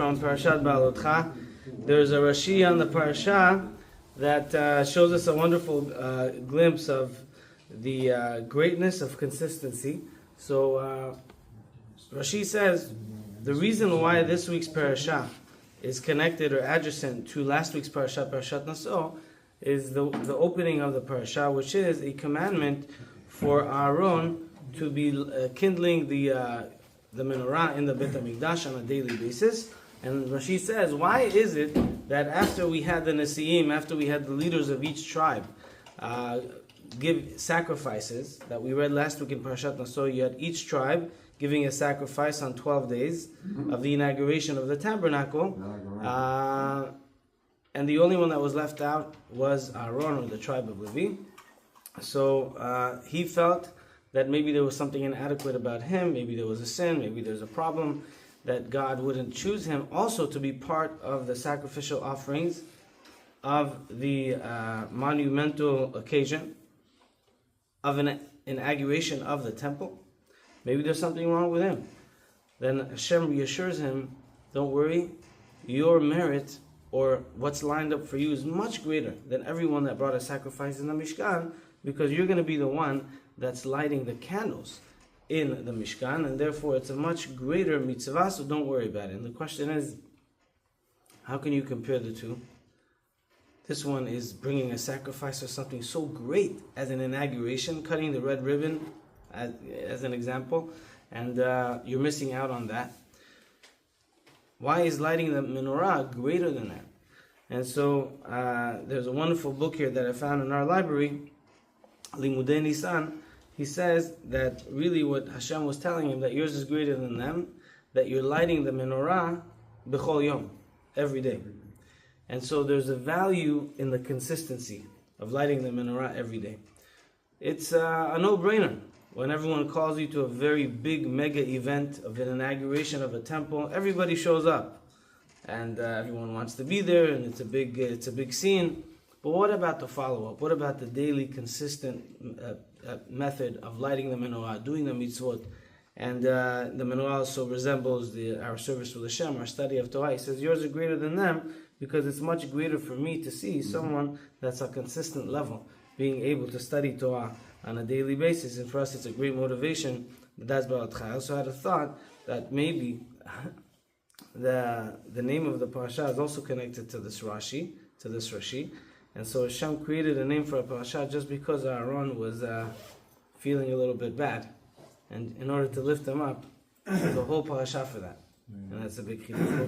from Parashat Behaalotecha. There's a Rashi on the perasha that shows us a wonderful glimpse of the greatness of consistency. So Rashi says the reason why this week's perasha is connected or adjacent to last week's perasha, Parashat Naso, is the opening of the perasha, which is a commandment for Aaron to be kindling the Menora in the Beit HaMikdash on a daily basis. And Rashi says, why is it that after we had the Nesi'im, after we had the leaders of each tribe give sacrifices, that we read last week in Parashat Naso, you had each tribe giving a sacrifice on 12 days of the inauguration of the tabernacle, and the only one that was left out was Aaron, or the tribe of Levi. So he felt that maybe there was something inadequate about him, maybe there was a sin, maybe there's a problem, that God wouldn't choose him also to be part of the sacrificial offerings of the monumental occasion of an inauguration of the temple. Maybe there's something wrong with him. Then Hashem reassures him, don't worry, your merit or what's lined up for you is much greater than everyone that brought a sacrifice in the Mishkan, because you're going to be the one that's lighting the candles in the Mishkan, and therefore it's a much greater mitzvah, so don't worry about it. And the question is, how can you compare the two? This one is bringing a sacrifice or something so great as an inauguration, cutting the red ribbon as an example, and you're missing out on that. Why is lighting the menorah greater than that? And so there's a wonderful book here that I found in our library, Limudei Nisan. He says that really what Hashem was telling him, that yours is greater than them, that you're lighting the menorah b'chol yom, every day. And so there's a value in the consistency of lighting the menorah every day. It's a no-brainer. When everyone calls you to a very big mega event of an inauguration of a temple, everybody shows up, and everyone wants to be there, and it's a big scene. But what about the follow-up? What about the daily consistent method of lighting the menorah, doing the mitzvot? And the menorah also resembles our service with Hashem, our study of Torah. He says, yours are greater than them, because it's much greater for me to see someone that's a consistent level, being able to study Torah on a daily basis. And for us, it's a great motivation. That's Behaalotecha. I also had a thought that maybe the name of the parasha is also connected to this Rashi, and so Hashem created a name for a parasha just because Aaron was feeling a little bit bad, and in order to lift him up, there's a whole parasha for that. And that's a big chiddush.